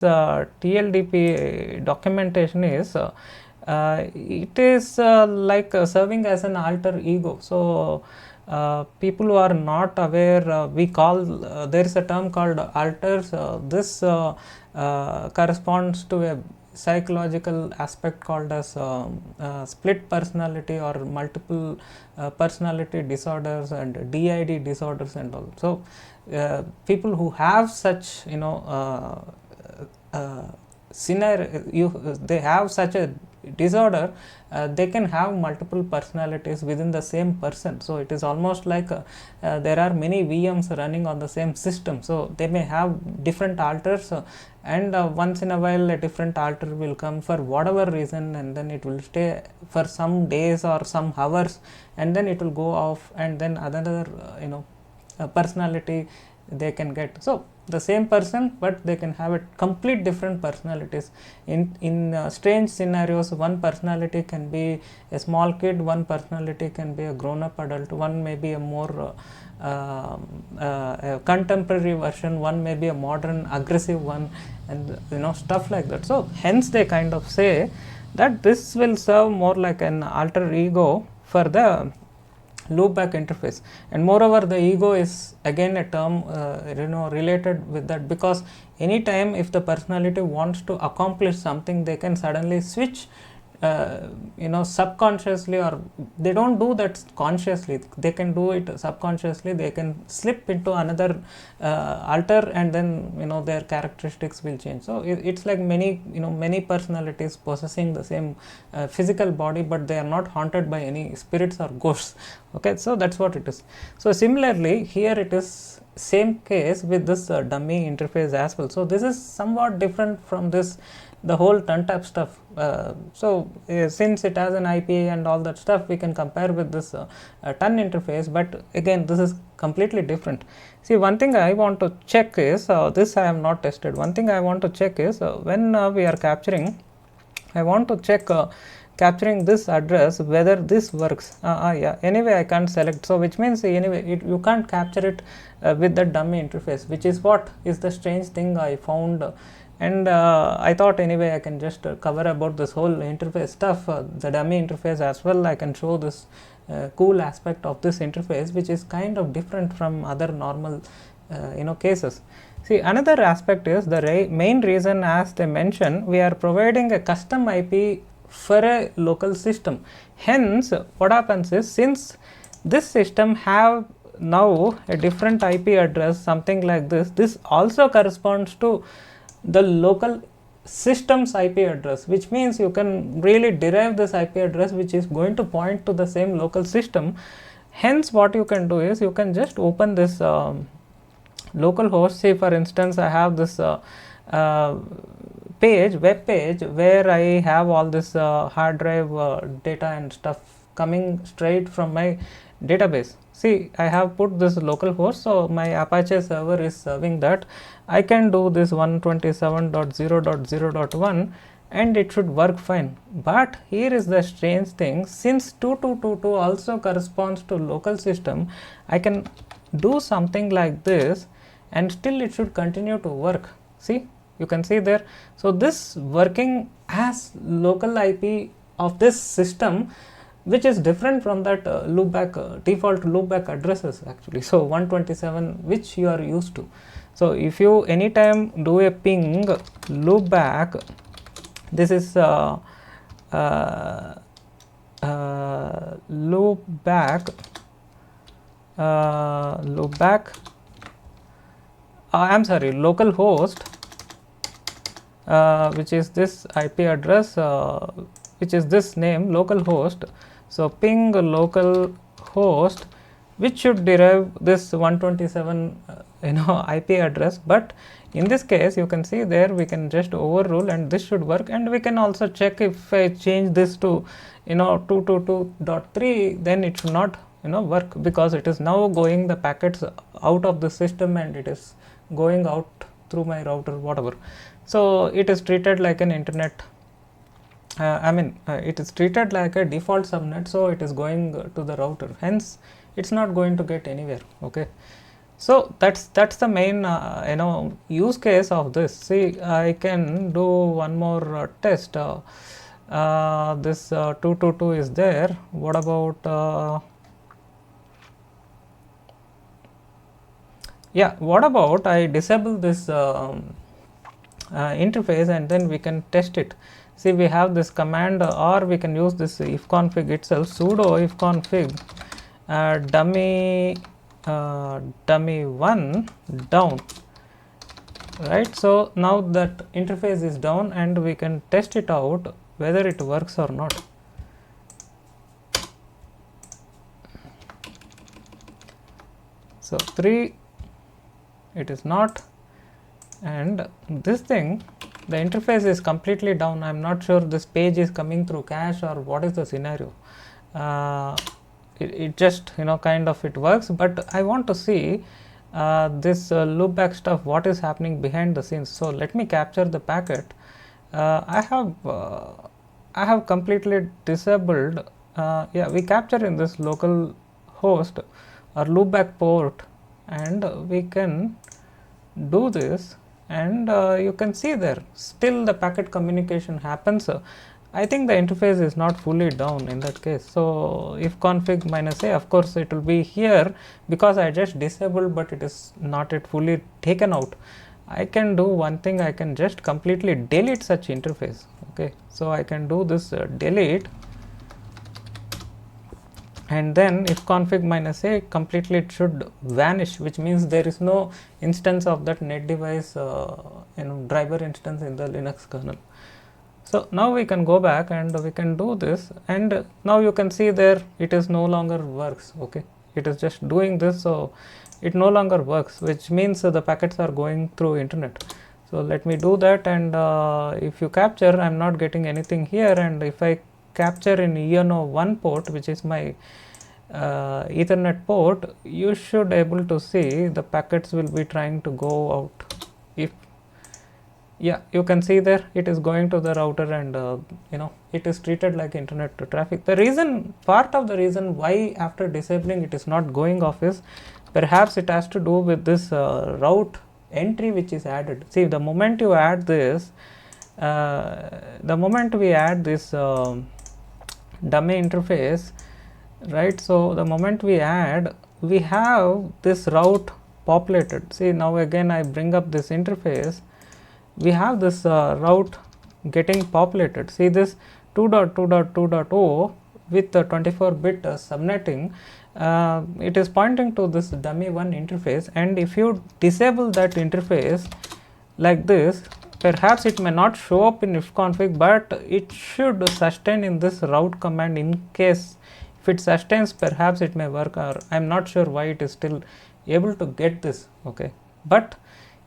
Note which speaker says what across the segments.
Speaker 1: TLDP documentation is it is like serving as an alter ego. So people who are not aware, we call there is a term called alters. This corresponds to a psychological aspect called as split personality or multiple personality disorders and DID disorders and all. So people who have such scenario, they have such a disorder, they can have multiple personalities within the same person. So it is almost like there are many VMs running on the same system. So they may have different alters, and once in a while a different alter will come for whatever reason, and then it will stay for some days or some hours, and then it will go off, and then another personality they can get. So the same person, but they can have a complete different personalities. In strange scenarios, one personality can be a small kid, one personality can be a grown up adult, one may be a more a contemporary version, one may be a modern aggressive one, and stuff like that. So hence they kind of say that this will serve more like an alter ego for the loopback interface. And moreover, the ego is again a term related with that, because anytime if the personality wants to accomplish something, they can suddenly switch subconsciously, or they don't do that consciously, they can do it subconsciously. They can slip into another alter, and then their characteristics will change. So it's like many personalities possessing the same physical body, but they are not haunted by any spirits or ghosts. Okay, so that's what it is. So similarly here it is same case with this dummy interface as well. So this is somewhat different from this the whole TUNTAP stuff. Since it has an IPA and all that stuff, we can compare with this TUN interface, but again this is completely different. See, one thing I want to check is, this I have not tested, one thing I want to check is when we are capturing, I want to check capturing this address whether this works. Yeah, anyway I can't select, so which means anyway you can't capture it with the dummy interface, which is what is the strange thing I found. And I thought anyway I can just cover about this whole interface stuff, the dummy interface as well. I can show this cool aspect of this interface, which is kind of different from other normal cases. See, another aspect is the main reason, as they mention, we are providing a custom IP for a local system. Hence what happens is, since this system have now a different IP address, something like this also corresponds to the local system's IP address, which means you can really derive this IP address which is going to point to the same local system. Hence what you can do is, you can just open this local host. Say for instance I have this web page where I have all this hard drive data and stuff coming straight from my database. See, I have put this local host, so my Apache server is serving that. I can do this 127.0.0.1 and it should work fine. But here is the strange thing, since 2222 also corresponds to local system, I can do something like this and still it should continue to work. See, you can see there. So this working as local IP of this system, which is different from that default loopback addresses actually. So 127 which you are used to. So if you anytime do a ping loopback, this is loopback I'm sorry, localhost, which is this IP address, which is this name localhost. So ping localhost, which should derive this 127 IP address. But in this case you can see there, we can just overrule and this should work. And we can also check if I change this to 222.3, then it should not work, because it is now going the packets out of the system and it is going out through my router, whatever. So it is treated like an internet, it is treated like a default subnet, so it is going to the router, hence it's not going to get anywhere. Okay, So that's the main use case of this. See, I can do one more test. This 222 is there. What about what about I disable this interface and then we can test it. See, we have this command, or we can use this ifconfig itself, sudo ifconfig dummy1 down, right? So now that interface is down and we can test it out whether it works or not. So 3, it is not, and this thing, the interface is completely down. I am not sure this page is coming through cache or what is the scenario. It just kind of it works, but I want to see this loopback stuff, what is happening behind the scenes. So let me capture the packet. I have completely disabled we capture in this local host or loopback port, and we can do this, and you can see there still the packet communication happens. I think the interface is not fully down in that case. So if config -a, of course it will be here because I just disabled, but it is not yet fully taken out. I can do one thing, I can just completely delete such interface. Okay, so I can do this delete, and then if config -a, completely it should vanish, which means there is no instance of that net device driver instance in the Linux kernel. So now we can go back and we can do this, and now you can see there it is no longer works. Okay, it is just doing this, so it no longer works, which means the packets are going through internet. So let me do that, and if you capture, I am not getting anything here, and if I capture in ENO1 port, which is my Ethernet port, you should able to see the packets will be trying to go out. If you can see there it is going to the router, and it is treated like internet traffic. The reason, part of the reason why after disabling it is not going off is perhaps it has to do with this route entry which is added. See, the moment you add this, the moment we add this dummy interface, right? So the moment we add, we have this route populated. See, now again I bring up this interface, we have this route getting populated. See, this 2.2.2.0 with the 24-bit subnetting, it is pointing to this dummy1 interface, and if you disable that interface like this, perhaps it may not show up in ifconfig, but it should sustain in this route command. In case if it sustains, perhaps it may work, or I am not sure why it is still able to get this. Okay, but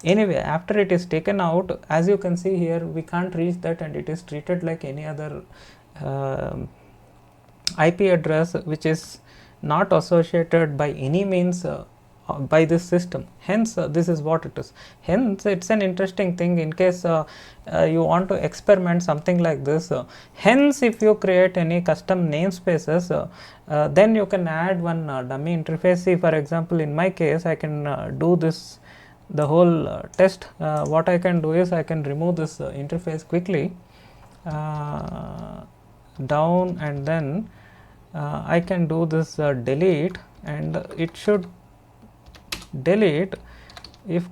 Speaker 1: anyway, after it is taken out, as you can see here, we can't reach that, and it is treated like any other IP address which is not associated by any means by this system. Hence this is what it is. Hence it's an interesting thing in case you want to experiment something like this. Hence if you create any custom namespaces, then you can add one dummy interface. See, for example, in my case, I can do this, the whole test. What I can do is I can remove this interface quickly down, and then I can do this delete, and it should delete if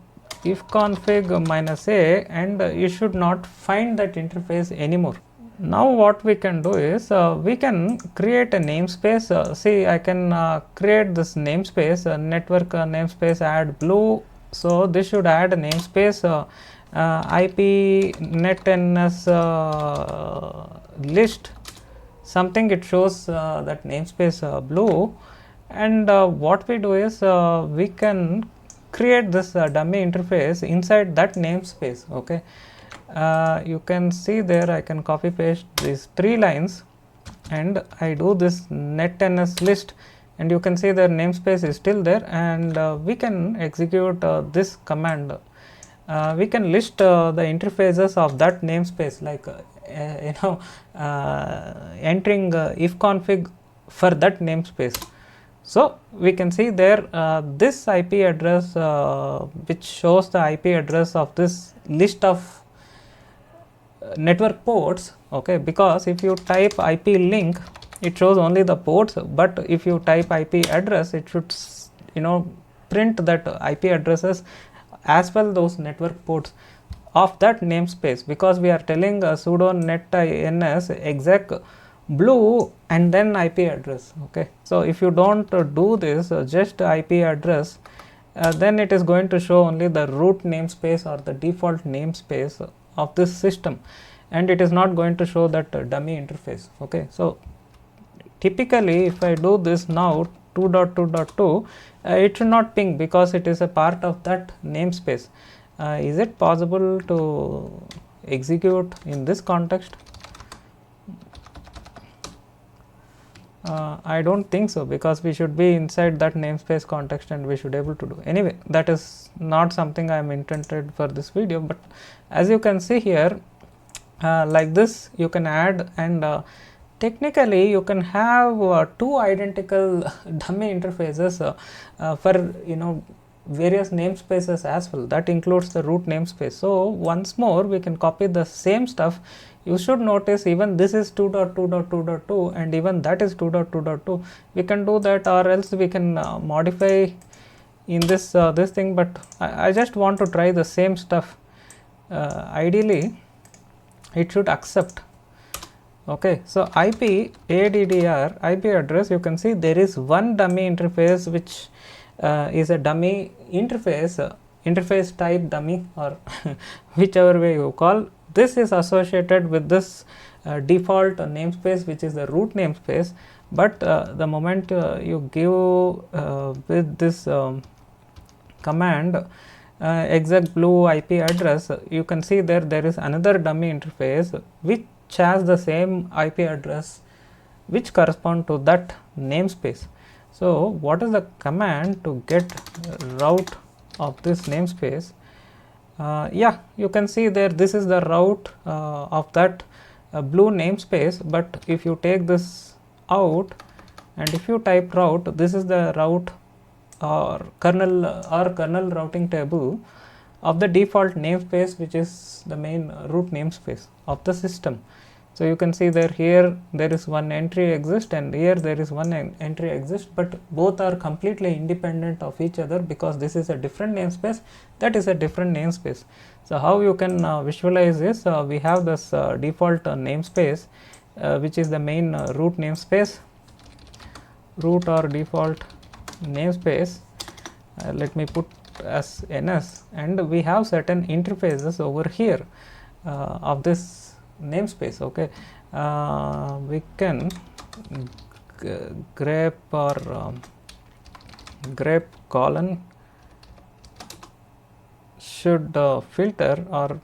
Speaker 1: config -a, and you should not find that interface anymore. Now what we can do is we can create a namespace. See, I can create this namespace, network namespace, add blue. So this should add a namespace IP netns list something. It shows that namespace blue, and what we do is we can create this dummy interface inside that namespace. Okay, you can see there I can copy paste these 3 lines, and I do this netns list, and you can see the namespace is still there, and we can execute this command. We can list the interfaces of that namespace, like entering ifconfig for that namespace. So we can see there this IP address which shows the IP address of this list of network ports, okay, because if you type IP link it shows only the ports, but if you type IP address it should print that IP addresses as well those network ports of that namespace, because we are telling sudo net ins exec blue and then IP address, okay. So if you don't do this just IP address, then it is going to show only the root namespace or the default namespace of this system, and it is not going to show that dummy interface, okay. So typically if I do this now 2.2.2, it should not ping because it is a part of that namespace. Is it possible to execute in this context? I don't think so, because we should be inside that namespace context and we should able to do. Anyway, that is not something I am intended for this video, but as you can see here, like this you can add, and technically you can have two identical dummy interfaces for various namespaces as well. That includes the root namespace. So once more we can copy the same stuff. You should notice even this is 2.2.2.2 and even that is 2.2.2. we can do that, or else we can modify in this this thing, but I just want to try the same stuff. Ideally it should accept, okay. So IP ADDR IP address, you can see there is one dummy interface which is a dummy interface, interface type dummy, or whichever way you call. This is associated with this default namespace which is the root namespace, but the moment you give with this command exec blue IP address, you can see there is another dummy interface which has the same IP address which correspond to that namespace. So what is the command to get route of this namespace? Yeah, you can see there this is the route of that blue namespace, but if you take this out and if you type route, this is the route or kernel routing table of the default namespace, which is the main root namespace of the system. So you can see there here there is one entry exist and here there is one entry exist, but both are completely independent of each other because this is a different namespace, that is a different namespace. So how you can visualize this? We have this default namespace which is the main root namespace, root or default namespace. Let me put as ns, and we have certain interfaces over here of this namespace, okay. We can grep or grep colon should filter, or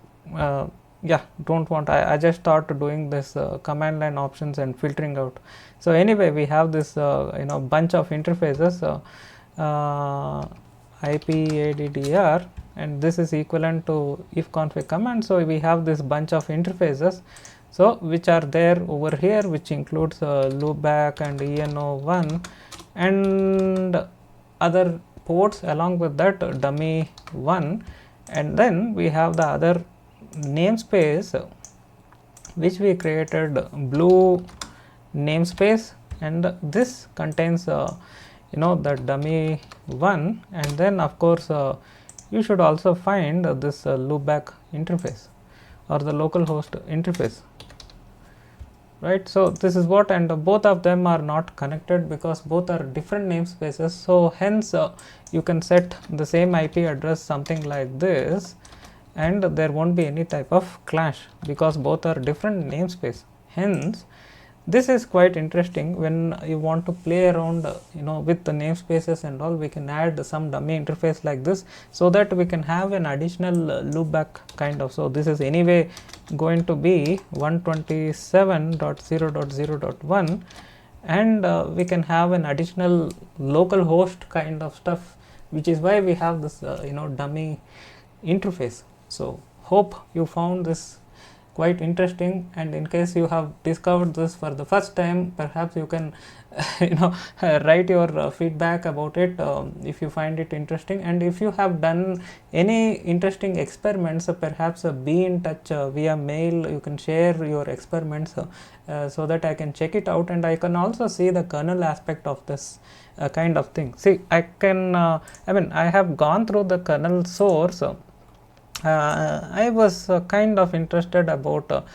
Speaker 1: yeah, don't want, I just start doing this command line options and filtering out. So anyway, we have this bunch of interfaces, IP ADDR, and this is equivalent to ifconfig command. So we have this bunch of interfaces, so which are there over here, which includes loopback and ENO1 and other ports along with that dummy 1, and then we have the other namespace which we created, blue namespace, and this contains the dummy 1, and then of course you should also find this loopback interface or the localhost interface, right. So this is what, and both of them are not connected because both are different namespaces. So hence you can set the same IP address something like this, and there won't be any type of clash because both are different namespace. Hence this is quite interesting when you want to play around with the namespaces and all. We can add some dummy interface like this so that we can have an additional loopback kind of. So this is anyway going to be 127.0.0.1, and we can have an additional local host kind of stuff, which is why we have this dummy interface. So hope you found this quite interesting, and in case you have discovered this for the first time, perhaps you can write your feedback about it, if you find it interesting, and if you have done any interesting experiments, perhaps be in touch via mail. You can share your experiments so that I can check it out, and I can also see the kernel aspect of this kind of thing. See, I have gone through the kernel source. I was kind of interested about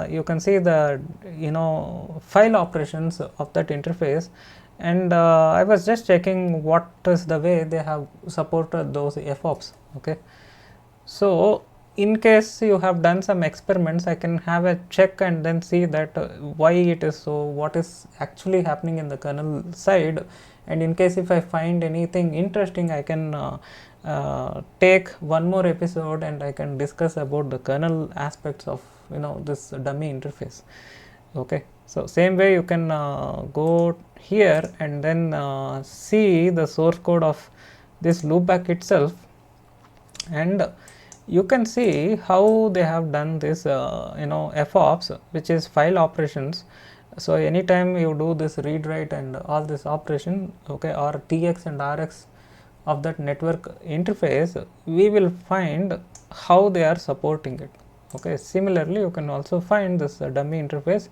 Speaker 1: you can see the file operations of that interface, and I was just checking what is the way they have supported those FOPs. Okay, so in case you have done some experiments, I can have a check and then see that why it is so, what is actually happening in the kernel side, and in case if I find anything interesting, I can take one more episode and I can discuss about the kernel aspects of this dummy interface. Okay, so same way you can go here and then see the source code of this loopback itself, and you can see how they have done this FOPS, which is file operations. So anytime you do this read write and all this operation, okay, or TX and RX of that network interface, we will find how they are supporting it. Okay, similarly you can also find this dummy interface,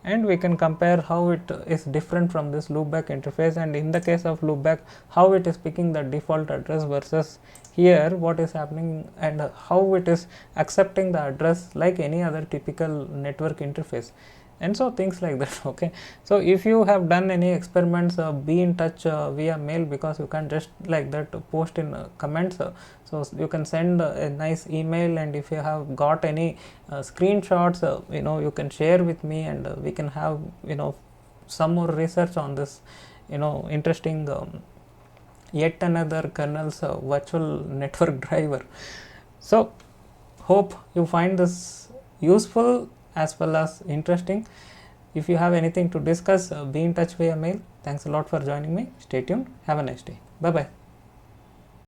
Speaker 1: and we can compare how it is different from this loopback interface, and in the case of loopback, how it is picking the default address versus here what is happening, and how it is accepting the address like any other typical network interface, and so things like that. Okay, so if you have done any experiments, be in touch via mail, because you can just like that post in comments, so you can send a nice email, and if you have got any screenshots, you can share with me, and we can have some more research on this interesting yet another kernel's virtual network driver. So hope you find this useful as well as interesting. If you have anything to discuss, be in touch via mail. Thanks a lot for joining me. Stay tuned. Have a nice day. Bye bye.